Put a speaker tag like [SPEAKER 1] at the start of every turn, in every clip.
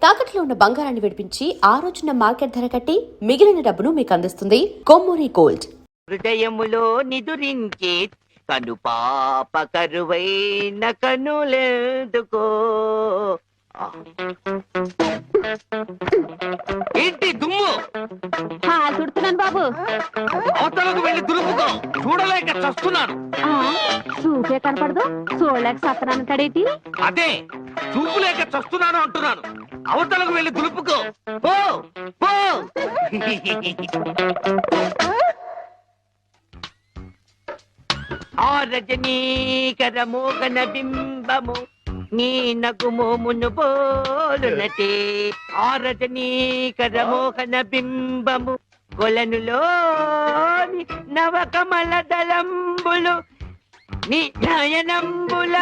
[SPEAKER 1] తాకట్లో ఉన్న బంగారాన్ని విడిపించి ఆ రోజున మార్కెట్ ధర కట్టి మిగిలిన డబ్బును మీకు అందిస్తుంది కొమ్మూరి గోల్డ్.
[SPEAKER 2] హృదయములో నిదురించే కను పాప కరువైన కనులెందుకో. ఏంటి దుమ్ము?
[SPEAKER 3] తుడుతున్నాను బాబు.
[SPEAKER 2] అవతలకు వెళ్ళి దులుపుకో, చూడలేక చస్తున్నాను.
[SPEAKER 3] చూపే కనపడదు, చూడలేక సత్తనాను తడేటి.
[SPEAKER 2] అదే చూపు లేక చస్తున్నాను అంటున్నాను. అవతలకు వెళ్ళి దులుపుకో, పో పో. ఆ రజనీకర మోగన బింబము నీ నగుమోమును బోలునటే. ఆ రజనీకర మోహన బింబము కొలనులోని నవకమల దళంబులు నీ నయనంబుల.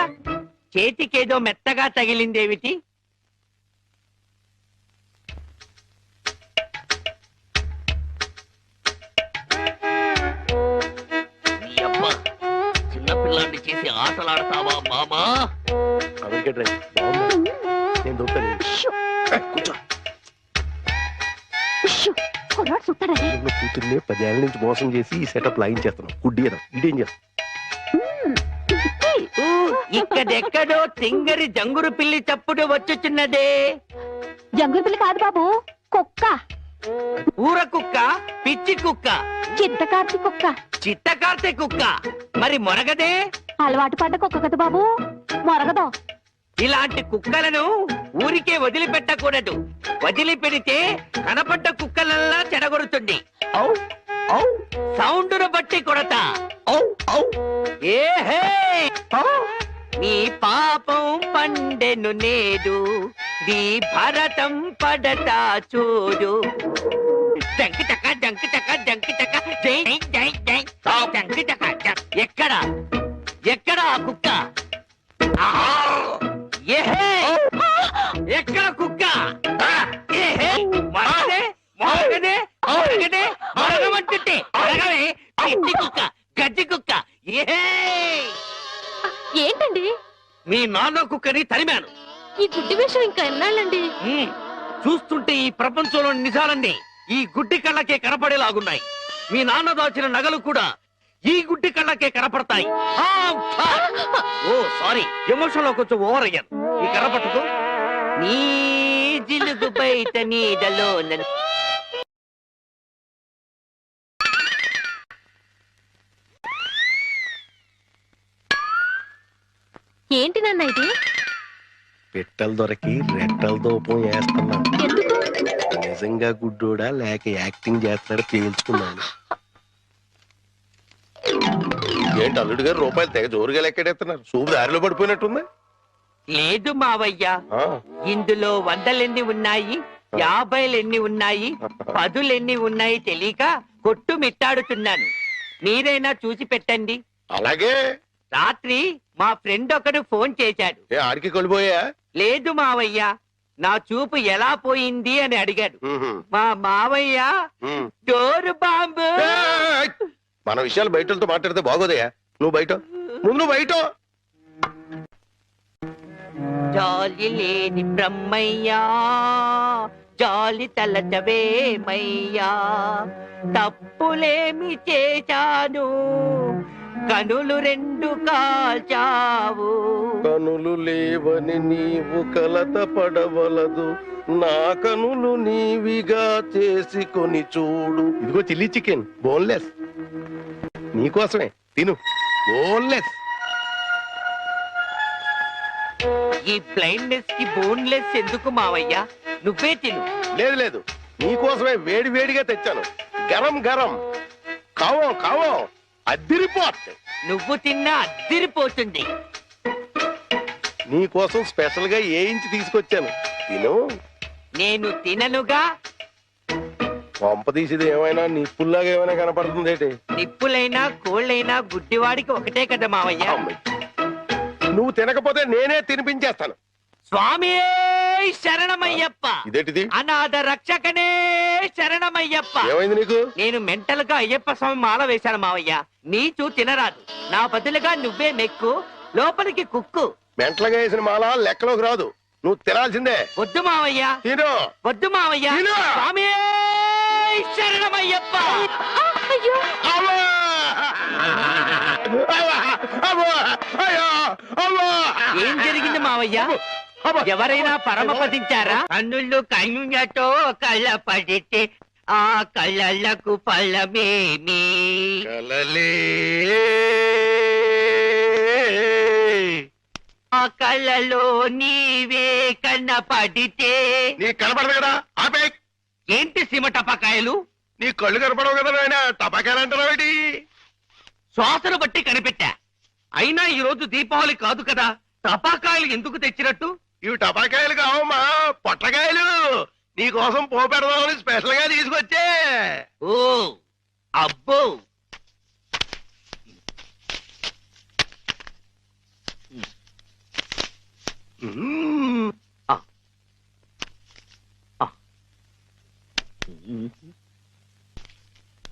[SPEAKER 2] చేతికేదో మెత్తగా తగిలిందేమిటి? చిన్నపిల్లాన్ని చేసి ఆటలాడతావా మామా?
[SPEAKER 4] కూతుర్నే 10 ఏళ్ల నుంచి మోసం చేసి ఈ సెటప్ లాగించేస్తున్నాం. గుడ్డియడం ఇదేం చేస్తాం?
[SPEAKER 2] ఇక్కడెక్కడో తింగరి జంగురు పిల్లి చప్పుడు వచ్చుచున్నదే.
[SPEAKER 3] జంగుల పిల్లి కాదు బాబు, కుక్క.
[SPEAKER 2] ఊర కుక్క, పిచ్చి కుక్క,
[SPEAKER 3] చిత్తకార్తి కుక్క.
[SPEAKER 2] చిత్తకార్తె కుక్క. మరి మొరగదే?
[SPEAKER 3] అలవాటు పడ్డ కుక్క కదా బాబు, మొరగదు.
[SPEAKER 2] ఇలాంటి కుక్కలను ఊరికే వదిలిపెట్టకూడదు. వదిలిపెడితే కనపడ్డ కుక్కలల్లా చెడగొడుతుంది. సౌండును బట్టి కొడతా. ఏహే, నీ పాపం పండెను నేడు, నీ భరతం పడతా చూడు. జంకి చక్క జంకి చక్క జంకి చక్క జై జై జై జంకి చక్క. ఎక్కడ ఎక్కడ ఆ కుక్క? ఏహే, ఎక్కడ కుక్క? ఏహే, మరగదే మరగదే మరగదే మరగమంటుంటే మరగవే. పిచ్చి కుక్క, గజ్జి కుక్క. ఏహే,
[SPEAKER 3] ఏంటండి
[SPEAKER 2] మీ నాన్న కుక్కని తరిమాను.
[SPEAKER 3] ఈ గుడ్డి విషయం ఇంకా ఎన్నాళ్ళండి?
[SPEAKER 2] చూస్తుంటే ఈ ప్రపంచంలో నిజాలన్నీ ఈ గుడ్డి కళ్ళకే కనపడేలాగున్నాయి. మీ నాన్న దాచిన నగలు కూడా ఈ గుడ్డి కళ్ళకే కనపడతాయి. ఓ సారీ, ఎమోషన్ లో కొంచెం ఓవర్ అయ్యాను. ఈ కనపడదు. నీ జిలుగు బయట నీడలో
[SPEAKER 3] ఏంటి నాన్న ఇది?
[SPEAKER 4] పెట్టలు దొరికి రెట్టల దూపం వేస్తున్నాను.
[SPEAKER 3] ఎందుకు?
[SPEAKER 4] నిజంగా గుడ్డోడా లేక యాక్టింగ్ చేస్తున్నాడు తేల్చుకున్నాను. ఏంటి అల్లుడు గారు రూపాయలు తెగ జోరుగా లెక్కెడేస్తున్నారు? చూపు దారిలో పడిపోయినట్టుంది.
[SPEAKER 2] లేదు మావయ్య, ఇందులో 100 ఉన్నాయి, 50 ఉన్నాయి, 10 ఉన్నాయి తెలియక కొట్టు మిట్టాడుతున్నాను. మీరైనా చూసి పెట్టండి.
[SPEAKER 4] అలాగే.
[SPEAKER 2] రాత్రి మా ఫ్రెండ్ ఒకడు ఫోన్ చేశాడు.
[SPEAKER 4] ఆడికి కొలిపోయా?
[SPEAKER 2] లేదు మావయ్య, నా చూపు ఎలా పోయింది అని అడిగాడు. మా మావయ్య డోరు బాంబు.
[SPEAKER 4] మన విషయాలు బయటతో మాట్లాడితే బాగోదయా? నువ్వు బయట, ముందు నువ్వు బయట.
[SPEAKER 2] జాలి లేని బ్రహ్మయ్యా, జాలి తలచవేమయ్యా, తప్పులేమి చేశాను, కనులు 2 కాల్చావు.
[SPEAKER 4] కనులు లేవని నీవు కలత పడవలదు, నా కనులు నీవిగా చేసుకొని చూడు. ఇదిగో చిల్లీ చికెన్, బోన్లెస్, నీకోసమే తిను, బోన్లెస్.
[SPEAKER 2] ఈ బ్లైండ్నెస్ కి బోన్లెస్ ఎందుకు మావయ్య? నువ్వే తిను.
[SPEAKER 4] లేదు లేదు, నీకోసమే వేడి వేడిగా తెచ్చాను. గరం గరం, కావం కావం, అద్దిరిపోట్.
[SPEAKER 2] నువ్వు తిన్నా అద్దిరిపోతుంది.
[SPEAKER 4] నీకోసం స్పెషల్ గా వేయించి తీసుకొచ్చాను, తిను.
[SPEAKER 2] నేను తిననుగా.
[SPEAKER 4] పంప తీసేది ఏమైనా నిప్పుల్లాగా ఏమైనా కనపడుతుంది ఏంటి?
[SPEAKER 2] నిప్పులైనా కోళ్ళైనా గుడ్డివాడికి ఒకటే కదా మావయ్య.
[SPEAKER 4] నువ్వు తినకపోతే నేనే తినిపించేస్తాను.
[SPEAKER 2] స్వామి శరణమయ్యప్ప.
[SPEAKER 4] ఇదేంటిది?
[SPEAKER 2] అనాథ రక్షకనే శరణమయ్యప్ప.
[SPEAKER 4] ఏమైంది నీకు?
[SPEAKER 2] నేను మెంటల్ గా అయ్యప్ప స్వామి మాల వేశాను మావయ్య. నీచు తినరాదు, నా బదులుగా నువ్వే మెక్కు, లోపలికి కుక్కు.
[SPEAKER 4] మెంటలుగా వేసిన మాల లెక్కలోకి రాదు. నువ్వు తినాల్సిందే.
[SPEAKER 2] వద్దు మావయ్య,
[SPEAKER 4] తిను.
[SPEAKER 2] వద్దు మావయ్య.
[SPEAKER 4] తిను.
[SPEAKER 2] స్వామి శరణమయ్యప్ప.
[SPEAKER 3] అయ్యో
[SPEAKER 4] అమ్మా! అమ్మా! అమ్మా! అయ్యో! అమ్మా!
[SPEAKER 2] ఏం జరిగింది మావయ్య?
[SPEAKER 4] అమ్మా!
[SPEAKER 2] ఎవరైనా పరమపదించారా? కన్నుళ్ళు కన్నులతో కళ్ళ పడితే ఆ కళ్ళకు ఫలమేమి?
[SPEAKER 4] కలలే
[SPEAKER 2] ఆ కళ్ళలో నీవే కన్న పడితే.
[SPEAKER 4] నీ కనపడదు కదా, ఆపే.
[SPEAKER 2] ఏంటి సీమ టపాకాయలు?
[SPEAKER 4] నీ కళ్ళు కనపడవు కదా నాయన, టపాకాయలు అంటున్నావేటి?
[SPEAKER 2] శ్వాసను బట్టి కనిపెట్టా. అయినా ఈ రోజు దీపావళి కాదు కదా, టపాకాయలు ఎందుకు తెచ్చినట్టు?
[SPEAKER 4] ఇవి టపాకాయలు కావమ్మా, పొట్లకాయలు. నీ కోసం పోపెడదామని స్పెషల్ గా తీసుకొచ్చే.
[SPEAKER 2] ఓ అబ్బో,
[SPEAKER 4] మ్మ్.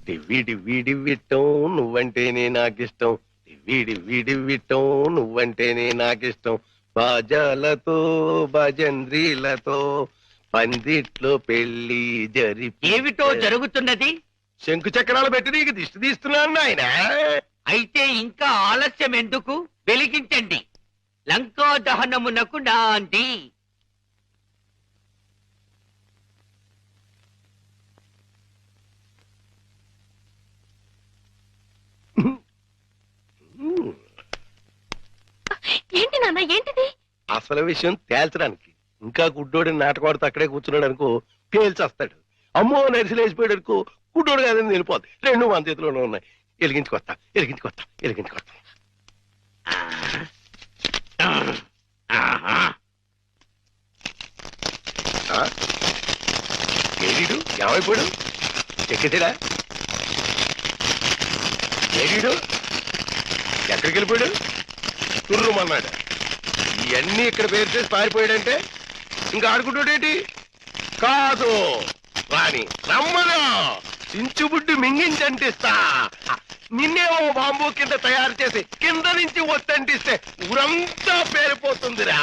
[SPEAKER 4] డివ్వి డివ్వి డివ్విట్టం నువ్వంటేనే నాకిష్టం. డివ్వి డివ్వి డివ్విట్టం నువ్వంటేనే నాకిష్టం. బాజాలతో భజంద్రీలతో పందిట్లో పెళ్లి జరిపి.
[SPEAKER 2] ఏమిటో జరుగుతున్నది?
[SPEAKER 4] శంకు చక్రాలు పెట్టి నీకు దిష్టి తీస్తున్నాను నాయన.
[SPEAKER 2] అయితే ఇంకా ఆలస్యం ఎందుకు? వెలిగించండి. లంకా దహనమునకు నాంది.
[SPEAKER 3] ఏంటి నాన్న, ఏంటిది?
[SPEAKER 4] అసలు విషయం తేల్చడానికి. ఇంకా గుడ్డోడిని నాటకవాడితో అక్కడే కూర్చున్నాడు అనుకో, పేల్చేస్తాడు. అమ్మో నరిసిలేసిపోయాడు అనుకో, గుడ్డోడు కాదని వెళ్ళిపోద్ది. రెండు మన చేతిలోనే ఉన్నాయి. వెలిగించుకొస్తా, వెలిగించుకొస్తా, వెలిగించుకొస్తా. ఏడీడు ఏమైపోయాడు? ఎక్కడా ఏడీడు? ఎక్కడికి వెళ్ళిపోయాడు? తుర్రుమన్నాడు. ఇవన్నీ ఇక్కడ పేరు చేసి పారిపోయాడంటే ఇంకా ఆడుకుంటాడేంటి? కాదు రాని రమ్మను, చించుబుడ్డి మింగించంటిస్తా. నిన్నేమో బాంబు కింద తయారు చేసి కింద నుంచి ఒత్తంటిస్తే ఊరంతా పేరిపోతుందిరా.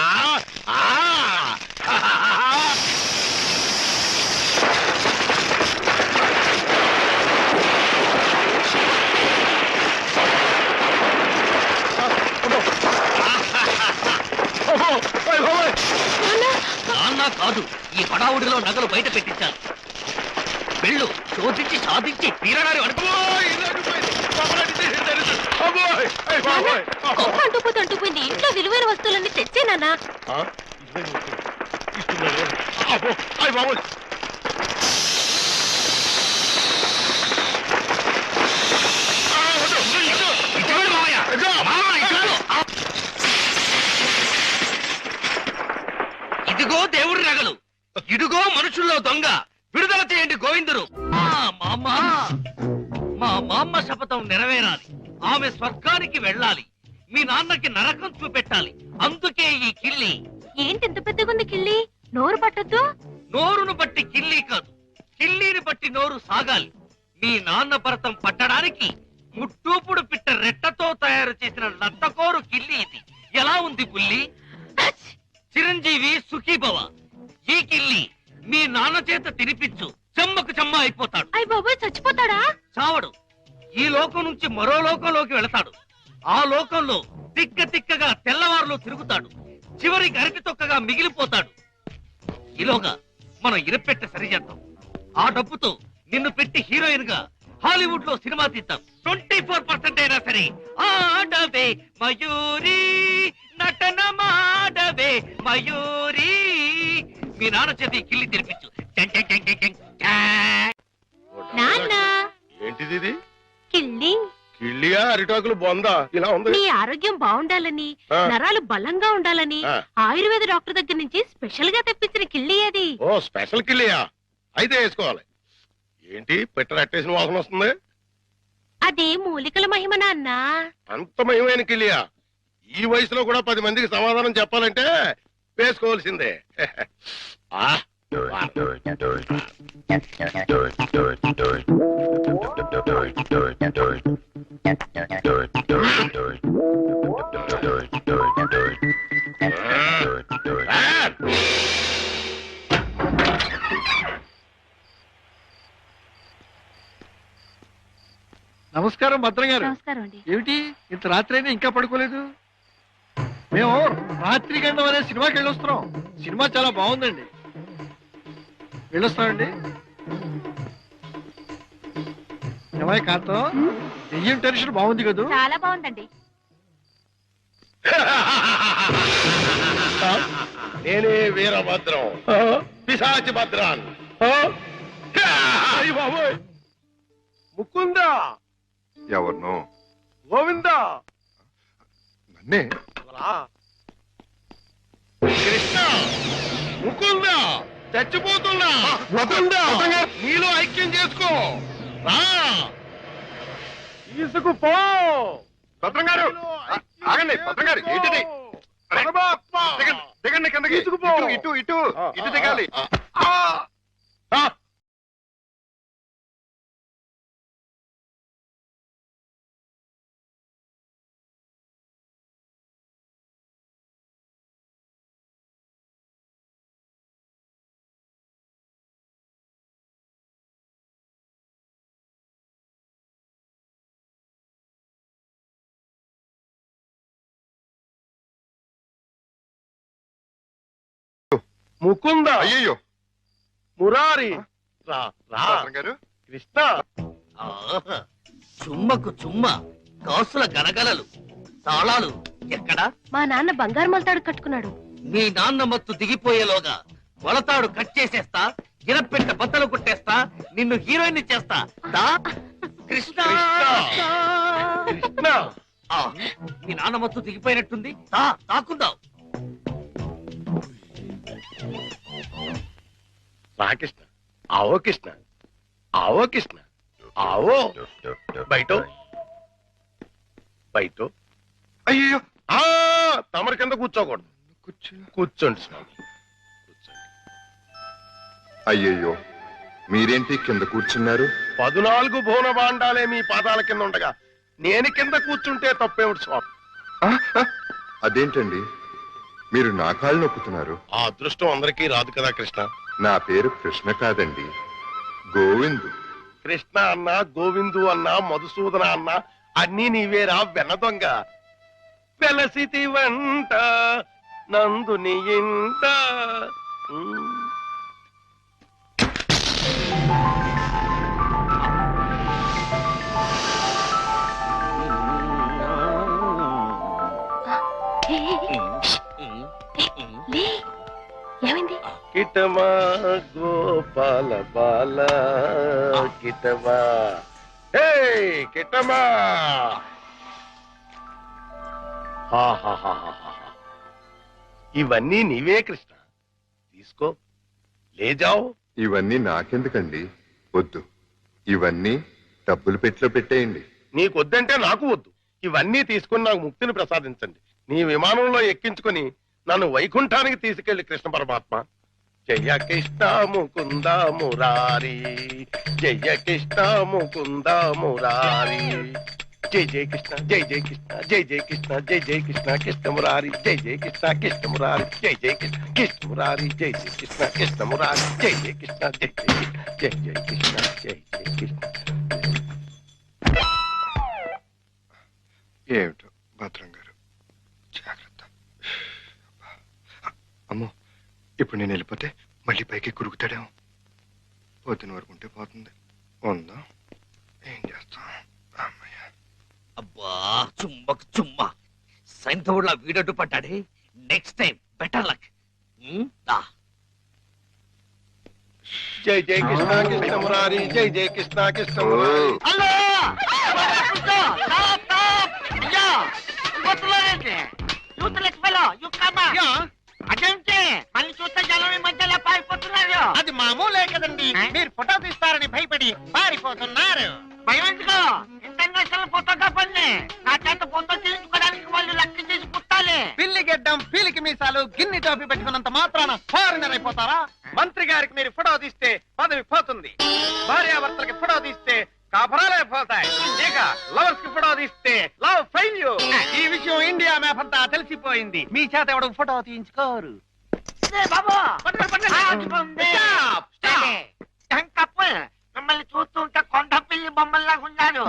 [SPEAKER 2] నాన్న కాదు, ఈ హడావుడిలో నగలు బయట పెట్టించాలి. వెళ్ళు, శోధించి సాధించి తీరగారి వరకు.
[SPEAKER 3] గొప్ప అంటుపోయింది. ఇంట్లో విలువైన వస్తువులన్నీ తెచ్చే నాన్న.
[SPEAKER 2] ఇదిగో దేవుడి నగలు, ఇదిగో మనుషుల్లో దొంగ. విడుదల చేయండి గోవిందుడు. మా మామ శపథం నెరవేరాలి. ఆమె స్వర్గానికి వెళ్ళాలి. మీ నాన్నకి నరకం చూపెట్టాలి. అందుకే ఈ కిల్లి.
[SPEAKER 3] ఏంటి ఇంత పెద్దగుంది కిళ్ళి? నోరు పట్టద్దు.
[SPEAKER 2] నోరును బట్టి కిల్లి కాదు, కిల్లీని బట్టి నోరు సాగాలి. మీ నాన్న భరతం పట్టడానికి ముట్టూపుడు పిట్ట రెట్టతో తయారు చేసిన లత్తకోరు కిల్లి ఇది. ఎలా ఉంది పుల్లి? చిరంజీవి సుఖీభవ. ఈ కిల్లి మీ నాన్న చేత తినిపించు, చెమ్మకు చెమ్మ అయిపోతాడు.
[SPEAKER 3] అయ్య బాబోయ్, చచ్చిపోతాడా?
[SPEAKER 2] చావడు. ఈ లోకం నుంచి మరో లోకంలోకి వెళతాడు. ఆ లోకంలో తిక్క తిక్కగా తెల్లవారులో తిరుగుతాడు. చివరికి అరటి తొక్కగా మిగిలిపోతాడు. ఈలోగా మనం ఇరపెట్ట సరిచేద్దాం. ఆ డబ్బుతో నిన్ను పెట్టి హీరోయిన్ గా హాలీవుడ్ లో సినిమా తీద్దాం. 24% అయినా సరే ఆడవే మయూరి, నటన మాడవే మయూరి. మీ నాన్న చేతి కిల్లి తెరిపించు.
[SPEAKER 3] నాన్న,
[SPEAKER 4] ఏంటిది ఇది?
[SPEAKER 3] కిళ్ళి.
[SPEAKER 4] కిళ్ళియా అరిటాకులు బొందా ఇలా ఉంది?
[SPEAKER 3] నీ ఆరోగ్యం బాగుండాలని,
[SPEAKER 4] ఆ.
[SPEAKER 3] నరాలు బలంగా ఉండాలని
[SPEAKER 4] ఆ.
[SPEAKER 3] ఆయుర్వేద డాక్టర్ దగ్గర నుంచి స్పెషల్ గా తెప్పించిన కిళ్ళి అది.
[SPEAKER 4] ఓ స్పెషల్ కిళ్ళియా? అయితే వేసుకోవాలి. ఏంటి పెట్ట అట్టేసిన వాసన వస్తుంది?
[SPEAKER 3] అది మూలికల మహిమ నాన్న.
[SPEAKER 4] అంత మహిమైన కిళ్ళియా? ఈ వయసులో కూడా 10 మందికి సమాధానం చెప్పాలంటే వేసుకోవాల్సిందే. ఆ
[SPEAKER 5] నమస్కారం భద్రం గారు.
[SPEAKER 3] నమస్కారం అండి.
[SPEAKER 5] ఏమిటి ఇంత రాత్రి అయినా ఇంకా పడుకోలేదు? మేము రాత్రి గండం అనే సినిమాకి వెళ్ళొస్తున్నాం. సినిమా చాలా బాగుందండి. వెళ్ళొస్తామండి. ఏమై కాంతం, దెయ్యం టెన్షన్ బాగుంది కదూ?
[SPEAKER 3] చాలా బాగుందండి.
[SPEAKER 4] నేనే వీరభద్రం, పిశాచి భద్రాన్. బాబోయ్, ముకుందా,
[SPEAKER 6] ఎవరినో
[SPEAKER 4] గోవిందా,
[SPEAKER 6] నన్నే.
[SPEAKER 4] కృష్ణ, ముకుందా, చచ్చిపోతున్నా. ముకుందా, నీలో ఐక్యం చేసుకో. రా, తీసుకుపో.
[SPEAKER 6] భద్రం గారు ఆగండి. భద్రం గారు ఏంటిది? దిగండి, దిగండి కిందకి.
[SPEAKER 4] తీసుకుపో.
[SPEAKER 6] ఇటు ఇటు ఇటు దిగాలి.
[SPEAKER 4] ముకుందా,
[SPEAKER 6] అయ్యయ్యో
[SPEAKER 4] మురారి, రా రా.
[SPEAKER 6] భద్రం గారు
[SPEAKER 4] కృష్ణ,
[SPEAKER 2] ఆహా, చుమ్మకు చుమ్మ, కాసుల గలగలలు, తాళాలు ఎక్కడా?
[SPEAKER 3] మా నాన్న బంగారు మొలతాడు కట్టుకున్నాడు.
[SPEAKER 2] మీ నాన్న మత్తు దిగిపోయేలోగా మొలతాడు కట్ చేసేస్తా, గిరపెట్ట బద్దలు కొట్టేస్తా, నిన్ను హీరోయిన్ చేస్తా. దా కృష్ణ.
[SPEAKER 4] కృష్ణ,
[SPEAKER 2] ఆ, మీ నాన్న మత్తు దిగిపోయినట్టుంది. దా తాకుందాం.
[SPEAKER 4] రా కృష్ణ, ఆవో కృష్ణ, ఆవో కృష్ణ, ఆవో. బయట బయట.
[SPEAKER 6] అయ్యో
[SPEAKER 4] ఆ, తమరి కింద కూర్చోకూడదు. కూర్చోండి స్వామి, కూర్చోండి.
[SPEAKER 6] అయ్యయ్యో మీరేంటి కింద కూర్చున్నారు?
[SPEAKER 4] 14 భువన భాండాలే మీ పాదాల కింద ఉండగా నేను కింద కూర్చుంటే తప్పేమిటి స్వామి?
[SPEAKER 6] ఆ, ఆ, అదేంటండి మీరు నా కాళ్ళు నొక్కుతున్నారు?
[SPEAKER 4] ఆ అదృష్టం అందరికీ రాదు కదా కృష్ణ.
[SPEAKER 6] నా పేరు కృష్ణ కాదండి, గోవిందు.
[SPEAKER 4] కృష్ణ అన్నా, గోవిందు అన్నా, మధుసూదన అన్నా అన్నీ నీవేరా వెన్న దొంగ. వెలసితి వంట నందుని ఇంట.
[SPEAKER 3] ఏమైంది?
[SPEAKER 4] కిటమా గోపాల బాల కిటమా, హే కిటమా. ఇవన్నీ నీవే కృష్ణ, తీసుకో, లేజావు.
[SPEAKER 6] ఇవన్నీ నాకెందుకండి? వద్దు, ఇవన్నీ డబ్బులు పెట్టిలో పెట్టేయండి.
[SPEAKER 4] నీకొద్దంటే నాకు వద్దు. ఇవన్నీ తీసుకుని నాకు ముక్తిని ప్రసాదించండి. నీ విమానంలో ఎక్కించుకుని నన్ను వైకుంఠానికి తీసుకెళ్లి కృష్ణ పరమాత్మ. జయ కృష్ణ ముకుంద మురారి, జయ కృష్ణ ముకుంద మురారి. జై జయ కృష్ణ, జై జయ కృష్ణ, జై జయ కృష్ణ, జై జయ కృష్ణ కృష్ణ మురారి, జై జయ కృష్ణ కృష్ణ మురారి, జై జయ కృష్ణ కృష్ణ మురారి, జై జయ కృష్ణ కృష్ణ మురారి, జై జయ కృష్ణ, జై జయ కృష్ణ, జై జయ కృష్ణ, జై జయ కృష్ణ.
[SPEAKER 6] ఏమిటో భద్రం గారు, జాగ్రత్త. అమ్మో, ఇప్పుడు నేను వెళ్ళిపోతే మళ్ళీ పైకి కురుకుతాడేమో. పొద్దున వరకు ఉంటే పోతుంది. ఉందా, ఏం చేస్తాం? అమ్మయ్య.
[SPEAKER 2] అబ్బా, చుమ్మకు చుమ్మ, సైంధవుడిలా వీడడ్డు పడ్డాడే. Next time better luck. దా.
[SPEAKER 4] జై జయ కృష్ణ కృష్ణ మురారి, జై జయ కృష్ణ కృష్ణ మురారి.
[SPEAKER 2] హలో,
[SPEAKER 7] అదేంటి మళ్ళీ చూస్తే జనం ఈ మధ్యలో పారిపోతున్నారు. అది మామూలే కదండి, మీరు ఫోటో తీస్తారని భయపడి పారిపోతున్నారు. భయం ఎందుకు? ఇంటర్నేషనల్ ఫోటోగ్రాఫర్ని నా చేత ఫోటో తీయించుకోవడానికి వాళ్ళు లక్కి చేసి పుట్టాలి. పిల్లి గెడ్డం, పీలికి మీసాలు, గిన్ని టోపీ పెట్టుకున్నంత మాత్రాన ఫారినర్ అయిపోతారా? మంత్రి గారికి మీరు ఫోటో తీస్తే పదవి పోతుంది. భార్యాభర్తలకి ఫోటో తీస్తే కాపురాలే పోతాయి. ఇక లవర్స్ కి ఫోటో తీస్తే లవ్ ఫెయిల్యూర్. ఈ విషయం ఇండియా మ్యాప్ అంతా తెలిసిపోయింది. మీ చేత ఎవడు ఫోటో తీయించుకోరు. మిమ్మల్ని చూస్తుంటే కొండ పిల్లి బొమ్మల్లాగా ఉన్నారు.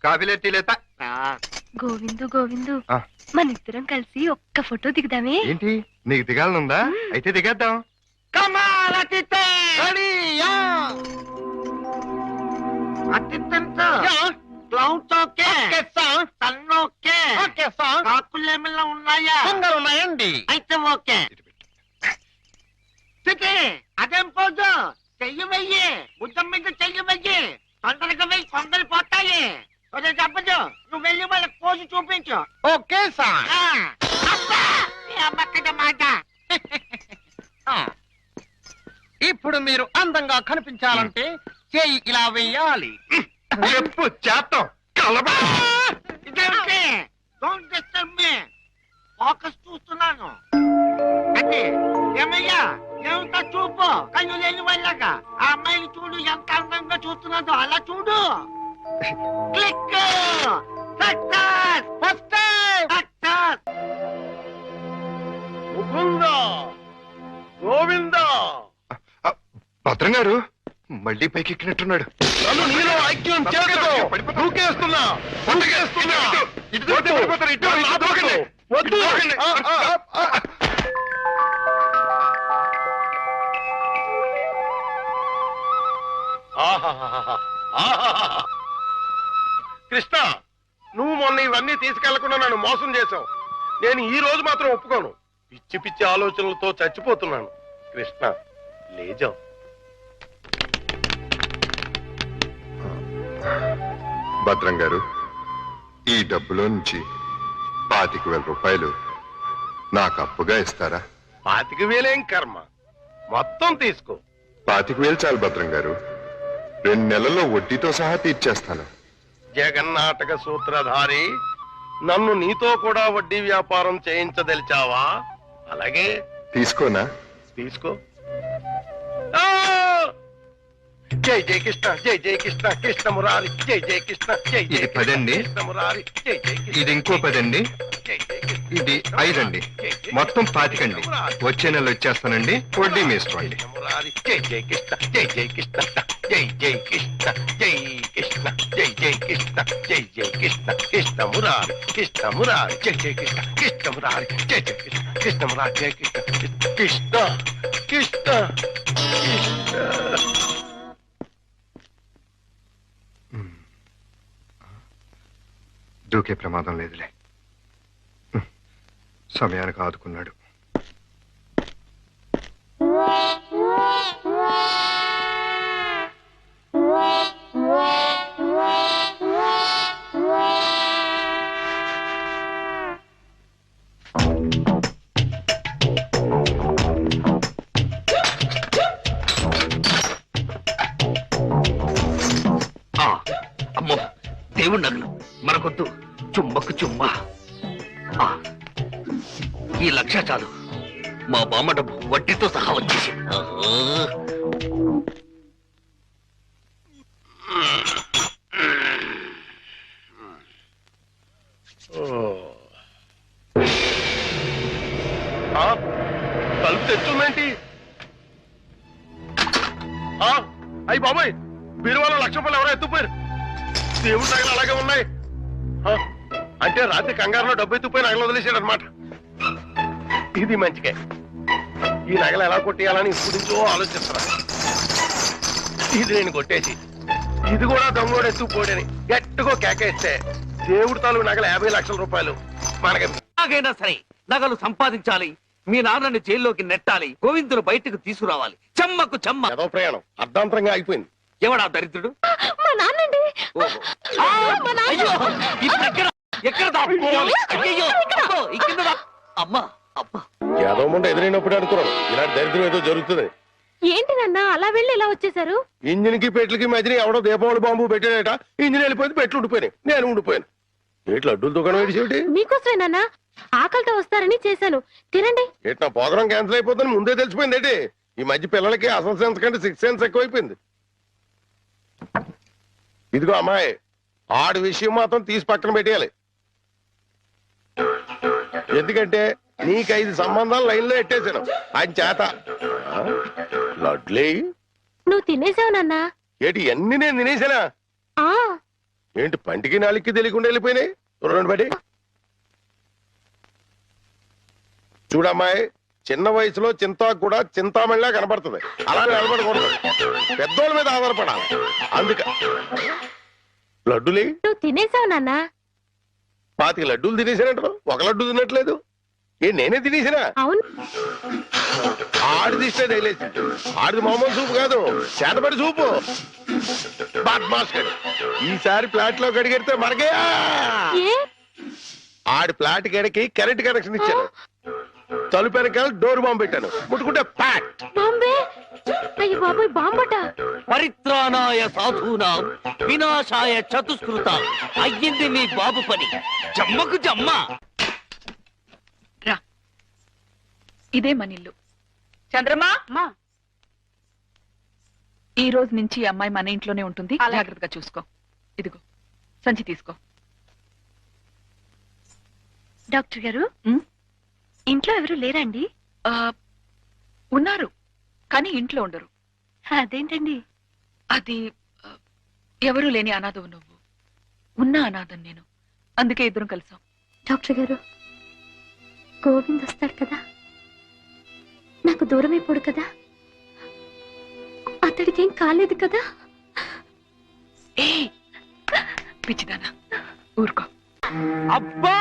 [SPEAKER 6] కాఫీలే టీలేతా
[SPEAKER 3] గోవిందు గోవిందు
[SPEAKER 6] ఆ.
[SPEAKER 3] మన ఇద్దరం కలిసి ఒక్క ఫోటో దిగుదామే
[SPEAKER 6] ఏంటి నీకు దిగాలనుందా అయితే దిగేద్దాం
[SPEAKER 7] కమాల్ అతిథి రెడీయా అతిథంతో క్లౌడ్స్ ఓకే సన్ ఓకే కాకులు ఏమైనా ఉన్నాయా ఉన్నాయండి అయితే ఓకే తిథి అదేం పోదు చెయ్యి వెయ్యి బుద్ధం మీద చెయ్యి వెయ్యి తొందరగా వెయ్యి కొందరు పోతాయి అదే చెప్పదు నువ్వు వెళ్ళి వాళ్ళకి పోజు చూపించు ఓకే సార్ అమ్మక్కట మాట ఇప్పుడు మీరు అందంగా కనిపించాలంటే చెయ్యి ఇలా వెయ్యాలి
[SPEAKER 6] చెప్పు చేస్తాం కలబా
[SPEAKER 7] ఇదేంటి డోంట్ డిస్టర్బ్ మీ ఫోకస్ చూస్తున్నాను అంటే ఏమయ్యా ఏమిటా చూపు కళ్ళు లేని వాళ్ళగా ఆ అమ్మాయిని చూడు ఎంత అందంగా చూస్తున్నదో అలా చూడు click success first success
[SPEAKER 4] Mukunda Govinda
[SPEAKER 6] భద్రం గారు మళ్ళీ పైకి ఎక్కినట్టున్నాడు
[SPEAKER 4] నన్ను నీలో ఐక్యం చేసుకో దూకేస్తున్నా దూకేస్తున్నా
[SPEAKER 6] ఇటు దూకితే పడిపోతారు, ఇటు
[SPEAKER 4] నా దూకండి. వద్దు
[SPEAKER 6] దూకండి.
[SPEAKER 4] ఆహాహాహా. ఆహాహాహా. కృష్ణ నువ్వు మొన్న ఇవన్నీ తీసుకెళ్లకుండా నన్ను మోసం చేశావు. నేను ఈ రోజు మాత్రం ఒప్పుకోను. పిచ్చి పిచ్చి ఆలోచనలతో చచ్చిపోతున్నాను. కృష్ణ లేజావు.
[SPEAKER 6] భద్రం గారు ఈ డబ్బులో నుంచి 25,000 రూపాయలు నాకు అప్పుగా ఇస్తారా?
[SPEAKER 4] 25,000 కర్మ, మొత్తం తీసుకో.
[SPEAKER 6] 25,000 చాలు భద్రం గారు, 2 నెలల్లో వడ్డీతో సహా తీర్చేస్తాను.
[SPEAKER 4] జగన్నాటక సూత్రధారి, నన్ను నీతో కూడా వడ్డీ వ్యాపారం చేయించదలిచావా? అలాగే
[SPEAKER 6] తీసుకోనా?
[SPEAKER 4] తీసుకో. ఆ! జై జై కృష్ణ, జై జై కృష్ణ, కృష్ణ మురారి, జై జై కృష్ణ, జై జై
[SPEAKER 6] ఇది 10 అండి.
[SPEAKER 4] కృష్ణ మురారి, జై జై కృష్ణ,
[SPEAKER 6] ఇది ఇంకో 10 అండి.
[SPEAKER 4] జై జై కృష్ణ,
[SPEAKER 6] ఇది 5 అండి. మొత్తం 25 అండి. వచ్చే నెల వచ్చేస్తానండి, వడ్డీ వేసుకోండి.
[SPEAKER 4] కృష్ణ మురారి, జై జై కృష్ణ, జై జై కృష్ణ, జై జై కృష్ణ, జై కృష్ణ, జై జై కృష్ణ, జై జై కృష్ణ, కృష్ణ మురారి, కృష్ణ మురారి, జై జై కృష్ణ, కృష్ణ మురారి, జై జై కృష్ణ, కృష్ణ మురారి, జై కృష్ణ, కృష్ణ కృష్ణ కృష్ణ.
[SPEAKER 6] దూకే ప్రమాదం లేదులే. సమయానికి ఆదుకున్నాడు.
[SPEAKER 2] అమ్మో దేవుడు నగలు మనకొద్దు, చుమ్మకు చుమ్మా. ఆ, ఈ 1,00,000 చాలు. మా బామ్మ డబ్బు వడ్డీతో సహా వచ్చేసి.
[SPEAKER 4] తలుపు తెచ్చుందేంటి? అయ్యి బాబాయ్, బీరువాలో 1,00,000 రూపాయలు ఎవరో ఎత్తుపోయారు. దేవుడి నగలు అలాగే ఉన్నాయి. ఆ, అంటే రాత్రి కంగారులో డబ్బు ఎత్తుపోయి నగలు వదిలేశాడు అనమాట. ఇది మంచిగా. ఈ నగలు ఎలా కొట్టేయాలని ఇప్పుడు నుంచో ఆలోచిస్తున్నా. ఇది నేను కొట్టేసి ఇది కూడా దొంగోడు ఎత్తుకుపోడని గట్టిగా కేకేస్తే దేవుడి తాలూకు నగలు 50,00,000 రూపాయలు మనకి.
[SPEAKER 2] ఎలాగైనా సరే నగలు సంపాదించాలి. మీ నాన్నని జైల్లోకి నెట్టాలి. గోవిందును బయటకు తీసుకురావాలి. చెమ్మకు చెమ్మ.
[SPEAKER 4] ఏదో ప్రయాణం అర్ధాంతరంగా ఆగిపోయింది.
[SPEAKER 2] ఎవడా దరిద్రుడు?
[SPEAKER 3] మా నాన్నండి.
[SPEAKER 2] ఓహో. ఆ! అయ్యో! ఇప్పుడు ఎక్కడ దాక్కోవాలి? అయ్యయ్యో! అబ్బో! ఈ కింద అమ్మా అబ్బా.
[SPEAKER 4] ఏదో ముందు ఎదురైనప్పుడు అనుకున్నాను ఇలాంటి దరిద్రం ఏదో జరుగుతుంది.
[SPEAKER 3] ఏంటి నాన్న అలా వెళ్ళి ఇలా వచ్చేసారు?
[SPEAKER 4] ఇంజిన్ కి పెట్లకి మధ్యన ఎవడో దీపావళి బాంబు పెట్టాడట. ఇంజిన్ వెళ్ళిపోయింది, పెట్లు ఉండిపోయినాయి, నేను ఉండిపోయాను. ఏట్లు అడ్డుల దుకాణం ఏడిసేటి?
[SPEAKER 3] మీకోసమే నాన్న, ఆకలితో వస్తారని చేశాను, తినండి.
[SPEAKER 4] ఏటి నా ప్రోగ్రాం క్యాన్సిల్ అయిపోతుందని ముందే తెలిసిపోయింది ఏంటి? ఈ మధ్య పిల్లలకి అసలు సెన్స్ కంటే 6th సెన్స్ ఎక్కువైపోయింది. ఇదిగో అమ్మాయి, ఆడి విషయం మాత్రం తీసి పక్కన పెట్టేయాలి. ఎందుకంటే నీకు 5 సంబంధాలు లైన్ లో ఎట్టేశాను. ఆయన చేత లడ్లే.
[SPEAKER 3] నువ్వు తినేసావు నాన్న.
[SPEAKER 4] ఏటి అన్ని నేను తినేసానా?
[SPEAKER 3] ఆ
[SPEAKER 4] ఏంటి పంటికి నాలికి తెలియకుండా వెళ్ళిపోయినాయి రెండు బడి చూడమ్మాయి, చిన్న వయసులో చింతాకు కూడా చింతామణిలా కనపడుతుంది. అలా నిలబడకూడదు, పెద్దోళ్ళ మీద ఆధారపడాలి. అందుక లడ్డులే
[SPEAKER 3] నువ్వు తినేసావు నాన్న.
[SPEAKER 4] 25 లడ్డూలు తినేసానంటారు, ఒక లడ్డు తినట్లేదు. నేనే తినేసినా?
[SPEAKER 3] అవును.
[SPEAKER 4] ఆడిది ఇస్తే తగిలేసి, ఆడిది మామూలు సూపు కాదు, చేతపడి సూపు. బద్మాష్ గడు. ఈసారి ప్లాట్ లో కడిగెడితే మనకే ఆడి ప్లాట్ గడికి కరెంట్ కనెక్షన్ ఇచ్చాను. తలుపు వెనకాల డోర్ బాంబు పెట్టాను, ముట్టుకుంటే ప్యాట్.
[SPEAKER 3] బాంబే. అయ్య బాబాయ్, బాంబట.
[SPEAKER 2] పరిత్రాణాయ సాధూనాం వినాశాయ చతుష్కృత. అయ్యింది మీ బాబు పని. జమ్మకు జమ్మ.
[SPEAKER 8] రా, ఇదే మన ఇల్లు. చంద్రమా, ఈ రోజు నుంచి ఈ అమ్మాయి మన ఇంట్లోనే ఉంటుంది. జాగ్రత్తగా చూసుకో. ఇదిగో సంచి తీసుకో.
[SPEAKER 3] డాక్టర్ గారు, ఇంట్లో ఎవరు లేరండి?
[SPEAKER 8] ఉన్నారు, కానీ ఇంట్లో ఉండరు.
[SPEAKER 3] అదేంటండి?
[SPEAKER 8] అది ఎవరూ లేని అనాథవు నువ్వు, ఉన్న అనాథం నేను. అందుకే ఇద్దరం కలిసాం.
[SPEAKER 3] డాక్టర్ గారు, గోవింద్ వస్తాడు కదా, నాకు దూరం అయిపోడు కదా, అతడికేం కాలేదు కదా?
[SPEAKER 8] ఏ పిచ్చిదానా, ఊరుకో.
[SPEAKER 2] అబ్బా,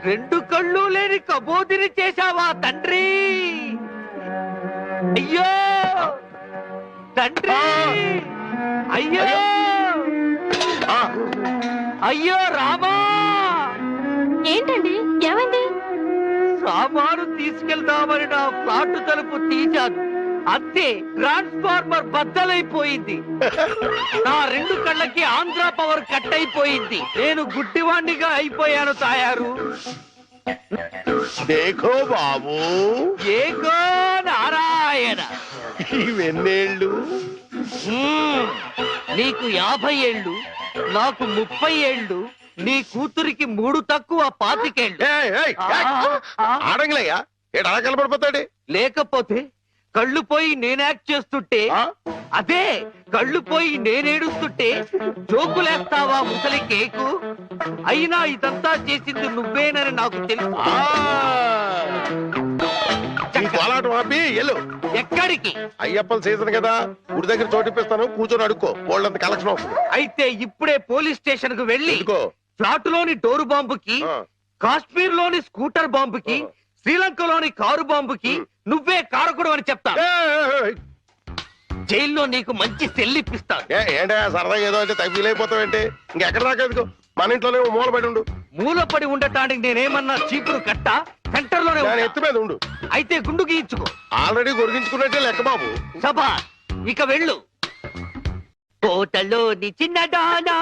[SPEAKER 2] రెండు కళ్ళు లేని కబోదిని చేశావా తండ్రి? అయ్యో తండ్రి, అయ్యో అయ్యో రామా.
[SPEAKER 3] ఏంటండి, ఏమైంది?
[SPEAKER 2] సామాను తీసుకెళ్దామని నా ఫ్లాట్ తలుపు తీశాను, అంతే ట్రాన్స్ఫార్మర్ బద్దలైపోయింది. నా రెండు కళ్ళకి ఆంధ్ర పవర్ కట్ అయిపోయింది. నేను గుడ్డివాణ్ణిగా అయిపోయాను తాయారు.
[SPEAKER 4] దేఖో బాబు,
[SPEAKER 2] ఏగో నారాయణ.
[SPEAKER 4] ఇవెన్నేళ్ళు?
[SPEAKER 2] నీకు 50 ఏళ్ళు, నాకు 30 ఏళ్ళు, నీ కూతురికి 3 తక్కువ 25 ఏళ్ళు.
[SPEAKER 4] ఆడంగిలయ్యా, ఏడు అలా కలపడిపోతాడు.
[SPEAKER 2] లేకపోతే కళ్ళు పోయి నేను యాక్ట్ చేస్తుంటే, అదే కళ్ళు పోయి నేనేడుస్తుంటే జోకులేస్తావా ముసలి కేకు? అయినా ఇదంతా చేసింది నువ్వేనని నాకు తెలుసు.
[SPEAKER 4] పోలాటం ఆపి ఎల్లు.
[SPEAKER 2] ఎక్కడికి?
[SPEAKER 4] అయ్యప్పల సీజన్ కదా, గుడి దగ్గర చోటిప్పిస్తాను, కూర్చొని అడుక్కో, వాళ్ళంత కలెక్షన్ వస్తుంది.
[SPEAKER 2] అయితే ఇప్పుడే పోలీస్ స్టేషన్ కు వెళ్ళి
[SPEAKER 4] ఎందుకో?
[SPEAKER 2] ఫ్లాట్ లోని డోరు బాంబుకి, కాశ్మీర్ లోని స్కూటర్ బాంబుకి, శ్రీలంకలోని కారు బాంబుకి నువ్వే కారకుడు అని చెప్తా. జైల్లో నీకు మంచి సెల్లిప్పిస్తాను.
[SPEAKER 4] ఏంటా సరదాగా ఏదో అంటే తగ్గిలైపోతావేంటి? ఇంకెక్కడ దాకా ఎందుకు? మన ఇంట్లోనే మూలపడి ఉండు.
[SPEAKER 2] మూలపడి ఉండటానికి నేనేమన్నా చీపురు కట్ట? సెంటర్ లోనే
[SPEAKER 4] నేను ఎత్తు మీద ఉండు.
[SPEAKER 2] అయితే గుండు గీయించుకో.
[SPEAKER 4] ఆల్రెడీ గొరిగించుకున్నట్టే లెక్క బాబు.
[SPEAKER 2] సభా, ఇక వెళ్ళు. కోటలోని చిన్నదానా